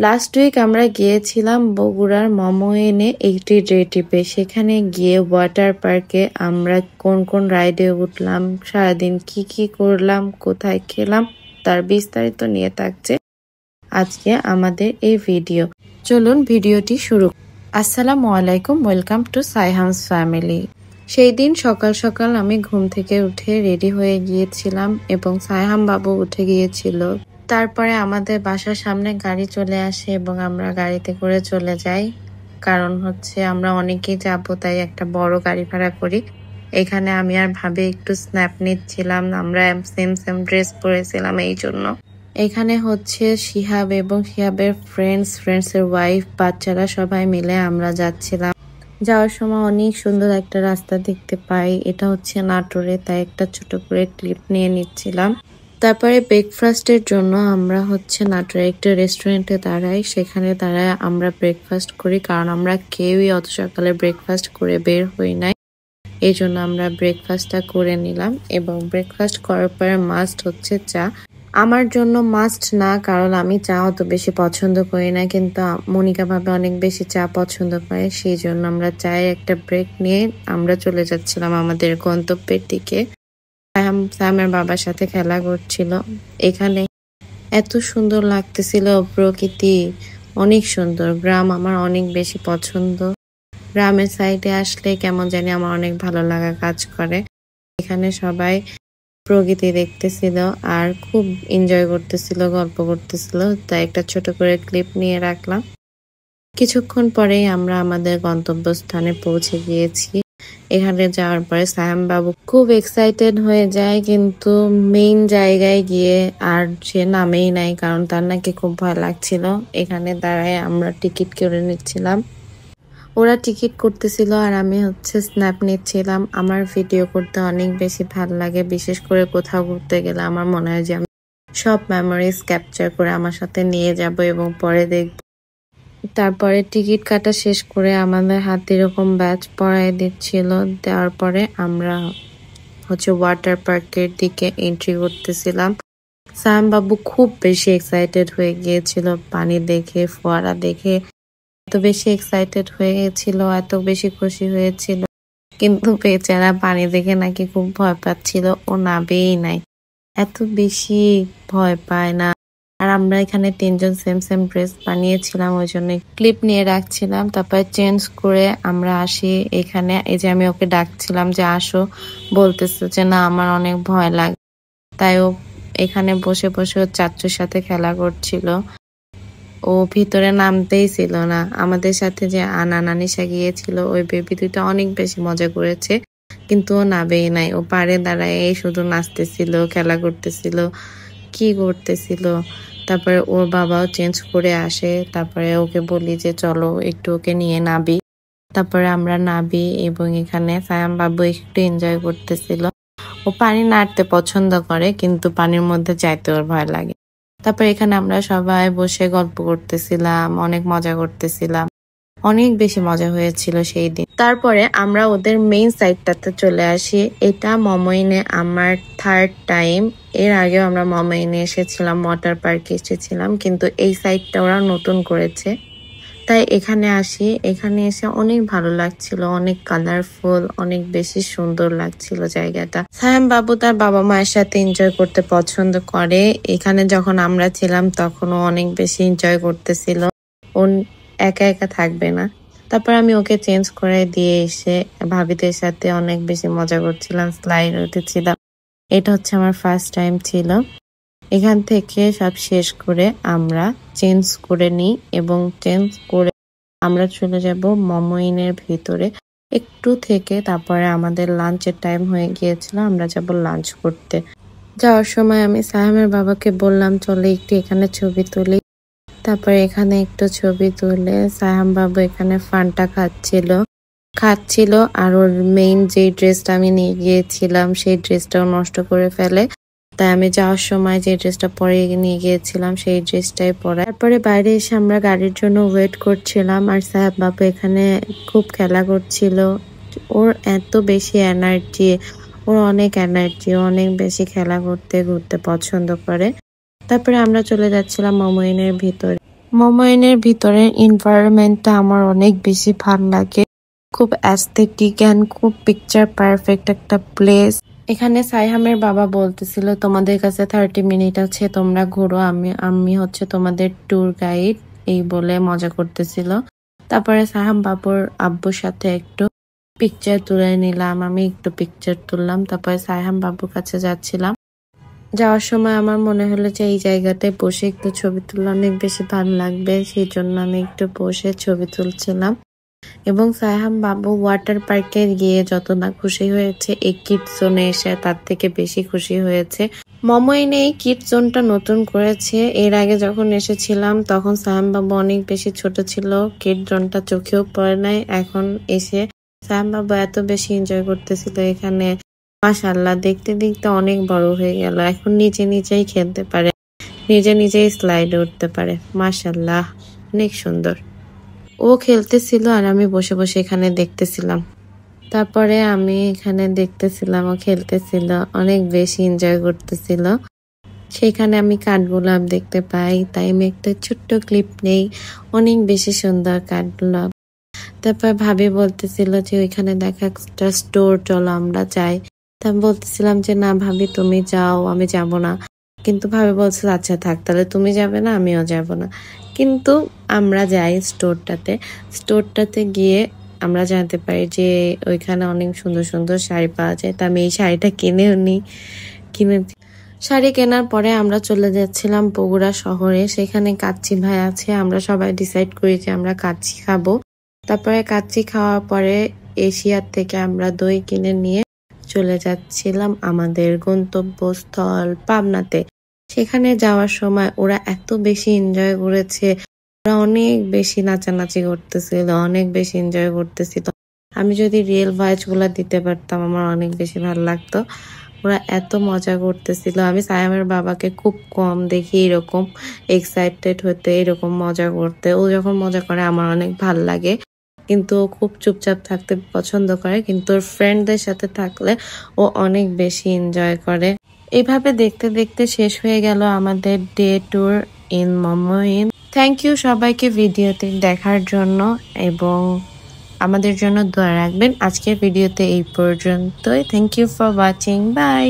Last week আমরা গিয়েছিলাম বগুড়ার মমইনে একটি ডে ট্রিপে। সেখানে গিয়ে ওয়াটার পার্কে আমরা কোন কোন রাইডে উঠলাম, সারাদিন কি কি করলাম, কোথায় খেলাম, তার বিস্তারিত নিয়ে থাকছে আজকে আমাদের এই ভিডিও। চলুন ভিডিওটি শুরু। আসসালামু আলাইকুম, ওয়েলকাম টু সাইহামস ফ্যামিলি। সেই দিন সকাল সকাল আমি ঘুম থেকে উঠে রেডি হয়ে গিয়েছিলাম এবং সাইহাম বাবু উঠে গিয়েছিল। তারপরে আমাদের বাসার সামনে গাড়ি চলে আসে এবং আমরা গাড়িতে করে চলে যাই। কারণ হচ্ছে আমরা অনেকেই যাবো, তাই একটা বড় গাড়ি ভাড়া করি। এখানে আমি আর ভাবে একটু স্ন্যাপ নিচ্ছিলাম, আমরা সেম সেম ড্রেস পরেছিলাম এই জন্য। এখানে হচ্ছে শিহাব এবং শিহাবের ফ্রেন্ডসের ওয়াইফ, বাচ্চারা সবাই মিলে আমরা যাচ্ছিলাম। যাওয়ার সময় অনেক সুন্দর একটা রাস্তা দেখতে পাই, এটা হচ্ছে নাটোরে, তাই একটা ছোট করে ক্লিপ নিয়ে নিচ্ছিলাম। তারপরে ব্রেকফাস্টের জন্য আমরা হচ্ছে নাটোরে একটা রেস্টুরেন্টে দাঁড়াই। সেখানে দাঁড়ায় আমরা ব্রেকফাস্ট করি, কারণ আমরা কেউই অত সকালে ব্রেকফাস্ট করে বের হই নাই। এই জন্য আমরা ব্রেকফাস্টটা করে নিলাম এবং ব্রেকফাস্ট করার পরে মাস্ট হচ্ছে চা। আমার জন্য মাস্ট না, কারণ আমি চা অত বেশি পছন্দ করি না, কিন্তু মনিকা ভাবে অনেক বেশি চা পছন্দ করে। সেই জন্য আমরা চায়ের একটা ব্রেক নিয়ে আমরা চলে যাচ্ছিলাম আমাদের গন্তব্যের দিকে। সামের বাবার সাথে খেলা করছিল। এখানে এত সুন্দর লাগতেছিল প্রকৃতি, অনেক সুন্দর। গ্রাম আমার অনেক বেশি পছন্দ। গ্রামের সাইডে আসলে কেমন জানি আমার অনেক ভালো লাগা কাজ করে। এখানে সবাই প্রকৃতি দেখতেছিল আর খুব এনজয় করতেছিল, গল্প করতেছিল, তাই একটা ছোট করে ক্লিপ নিয়ে রাখলাম। কিছুক্ষণ পরেই আমরা আমাদের গন্তব্যস্থানে পৌঁছে গিয়েছি। এখানে যাওয়ার পরে সায়াম বাবু খুব এক্সাইটেড হয়ে যায়, কিন্তু মেইন জায়গায় গিয়ে আর সে নামেই নাই, কারণ তার নাকি খুব ভয় লাগছিল। এখানে দাঁড়ায় আমরা টিকিট করে নিচ্ছিলাম। ওরা টিকিট করতেছিল আর আমি হচ্ছে স্ন্যাপ নিচ্ছিলাম। আমার ভিডিও করতে অনেক বেশি ভালো লাগে, বিশেষ করে কোথাও ঘুরতে গেলে আমার মনে হয় যে আমি সব মেমোরিজ ক্যাপচার করে আমার সাথে নিয়ে যাব এবং পরে দেখব। তারপরে টিকিট কাটা শেষ করে আমাদের হাতে এরকম ব্যাচ পরাই দিচ্ছিল। দেওয়ার পরে আমরা হচ্ছে ওয়াটার পার্কের দিকে এন্ট্রি করতেছিলাম। সায়াম বাবু খুব বেশি এক্সাইটেড হয়ে গিয়েছিল পানি দেখে, ফোয়ারা দেখে। এত বেশি এক্সাইটেড হয়ে গেছিল, এত বেশি খুশি হয়েছিল, কিন্তু বেচারা পানি দেখে নাকি খুব ভয় পাচ্ছিল, ও নাবেই নাই। এত বেশি ভয় পায় না। আর আমরা এখানে তিনজন সেম সেম ড্রেস বানিয়েছিলাম, ওই জন্য ক্লিপ নিয়ে রাখছিলাম। তারপরে চেঞ্জ করে আমরা আসি এখানে। এই যে আমি ওকে ডাকছিলাম যে আসো, বলতেছে যে না আমার অনেক ভয় লাগে। তাই ও এখানে বসে বসে ওর চাচ্চুর সাথে খেলা করছিল। ও ভিতরে নামতেই ছিল না। আমাদের সাথে যে নানিশা গিয়েছিল, ওই বেবি দুইটা অনেক বেশি মজা করেছে, কিন্তু ও নাবেই নাই। ও পাড়ে দাঁড়ায় শুধু নাচতেছিল, খেলা করতেছিল, কি করতেছিল। তারপরে ওর বাবাও চেঞ্জ করে আসে। তারপরে ওকে বলি যে চলো একটু ওকে নিয়ে নাবি। তারপরে আমরা নাবি এবং এখানে সায়াম বাবু একটু এনজয় করতেছিল। ও পানি নাড়তে পছন্দ করে, কিন্তু পানির মধ্যে যাইতে ওর ভয় লাগে। তারপর এখানে আমরা সবাই বসে গল্প করতেছিলাম, অনেক মজা করতেছিলাম, অনেক বেশি মজা হয়েছিল সেই দিন। তারপরে আমরা ওদের মেইন সাইডটাতে চলে আসি। এটা মমইনে আমার থার্ড টাইম। এর আগেও আমরা মমইনে এসেছিলাম, ওয়াটার পার্কে এসেছিলাম, কিন্তু এই সাইডটা ওরা নতুন করেছে, তাই এখানে আসি। এখানে এসে অনেক ভালো লাগছিল, অনেক কালারফুল, অনেক বেশি সুন্দর লাগছিল জায়গাটা। সায়াম বাবু তার বাবা মায়ের সাথে এনজয় করতে পছন্দ করে। এখানে যখন আমরা ছিলাম তখনও অনেক বেশি এনজয় করতেছিল, ও একা একা থাকবে না। তারপর আমি ওকে চেঞ্জ করে দিয়ে এসে ভাবিদের সাথে অনেক বেশি মজা করছিলাম, স্লাইড উঠেছিলাম। এটা হচ্ছে আমার ফার্স্ট টাইম ছিল। এখান থেকে সব শেষ করে আমরা চেঞ্জ করে নিই এবং চেঞ্জ করে আমরা চলে যাব মমইনের ভিতরে একটু থেকে। তারপরে আমাদের লাঞ্চের টাইম হয়ে গিয়েছিল, আমরা যাব লাঞ্চ করতে। যাওয়ার সময় আমি সায়ামের বাবাকে বললাম চলে একটু এখানে ছবি তুলি। তারপরে এখানে একটু ছবি তুলে সায়াম বাবু এখানে ফানটা খাচ্ছিল আর ওর মেইন যে ড্রেসটা আমি নিয়ে গিয়েছিলাম সেই ড্রেসটাও নষ্ট করে ফেলে। তাই আমি যাওয়ার সময় যে ড্রেসটা পরে নিয়ে গিয়েছিলাম সেই ড্রেসটাই পরা। তারপরে বাইরে এসে আমরা গাড়ির জন্য ওয়েট করছিলাম আর সাহেব বাবু এখানে খুব খেলা করছিল। ওর এত বেশি এনার্জি, ওর অনেক এনার্জি, অনেক বেশি খেলা করতে ঘুরতে পছন্দ করে। তারপরে আমরা চলে যাচ্ছিলাম মমইনের ভিতরে। মোমোয়েনের ভিতরের এনভায়রনমেন্টটা আমার অনেক বেশি ভালো লাগে। খুব অ্যাস্থেটিক অ্যান্ড খুব পিকচার পারফেক্ট একটা প্লেস। এখানে সাইহামের বাবা বলতেছিল তোমাদের কাছে 30 মিনিট আছে, তোমরা ঘুরো, আমি হচ্ছে তোমাদের ট্যুর গাইড, এই বলে মজা করতেছিল। তারপরে সাইহাম বাবুর আব্বুর সাথে একটু পিকচার তুলে নিলাম, আমি একটু পিকচার তুললাম। তারপরে সাইহাম বাবুর কাছে যাচ্ছিলাম। যাওয়ার সময় আমার মনে হলো যে এই জায়গাটায় বসে একটু ছবি তুললে অনেক বেশি ভালো লাগবে, সেই জন্য আমি একটু বসে ছবি তুলছিলাম। এবং সাইহাম বাবু ওয়াটার পার্কে গিয়ে যত না খুশি হয়েছে, এই কিডস জোনে এসে তার থেকে বেশি খুশি হয়েছে। মোমোয়েনে এই কিডস জোনটা নতুন করেছে। এর আগে যখন এসেছিলাম তখন সাইহাম বাবু অনেক বেশি ছোট ছিল, কিড জোনটা চোখেও পড়ে নাই। এখন এসে সাইহাম বাবু এত বেশি এনজয় করতেছিল এখানে, মাশাআল্লাহ দেখতে দেখতে অনেক বড় হয়ে গেল। এখন নিজে নিজেই খেলতে পারে, নিজে নিজেই স্লাইডে উঠতে পারে, মাশাআল্লাহ অনেক সুন্দর। ও খেলতেছিল আর আমি বসে বসে এখানে দেখতেছিলাম। তারপরে আমি এখানে দেখতেছিলাম, ও খেলতেছিল, অনেক বেশি এনজয় করতেছিল। সেখানে আমি কাঠগোলাপ দেখতে পাই, তাই আমি একটা ছোট্ট ক্লিপ নেই, অনেক বেশি সুন্দর কাঠগোলাপ। তারপর ভাবি বলতেছিল যে ওইখানে দেখা একটা স্টোর, চলো আমরা যাই। তা আমি বলতেছিলাম যে না ভাবি তুমি যাও, আমি যাব না। কিন্তু ভাবি বলছে আচ্ছা থাক, তাহলে তুমি যাবে না আমিও যাব না। কিন্তু আমরা যাই স্টোরটাতে গিয়ে আমরা জানতে পারি যে ওইখানে অনেক সুন্দর সুন্দর শাড়ি পাওয়া যায়। তা আমি এই শাড়িটা কিনে শাড়ি কেনার পরে আমরা চলে যাচ্ছিলাম বগুড়া শহরে। সেখানে কাচ্চি ভাই আছে, আমরা সবাই ডিসাইড করি যে আমরা কাচ্চি খাবো। তারপরে কাচ্চি খাওয়ার পরে এশিয়ার থেকে আমরা দই কিনে নিয়ে চলে যাচ্ছিলাম আমাদের গন্তব্যস্থল পাবনাতে। সেখানে যাওয়ার সময় ওরা এত বেশি এনজয় করেছে, ওরা অনেক বেশি নাচানাচি করতেছিল, অনেক বেশি এনজয় করতেছিল। আমি যদি রিয়েল ভয়েস গুলা দিতে পারতাম আমার অনেক বেশি ভালো লাগতো। ওরা এত মজা করতেছিল। আমি সায়ামের বাবাকে খুব কম দেখি এরকম এক্সাইটেড হতে, এরকম মজা করতে। ও যখন মজা করে আমার অনেক ভাল লাগে, কিন্তু ও খুব চুপচাপ থাকতে পছন্দ করে, কিন্তু ওর ফ্রেন্ডদের সাথে থাকলে ও অনেক বেশি এনজয় করে। এইভাবে দেখতে দেখতে শেষ হয়ে গেল আমাদের ডে ট্যুর ইন মোমোইন। থ্যাংক ইউ সবাইকে ভিডিওতে দেখার জন্য এবং আমাদের জন্য দোয়া রাখবেন। আজকের ভিডিওতে এই পর্যন্তই। Thank you for watching, by.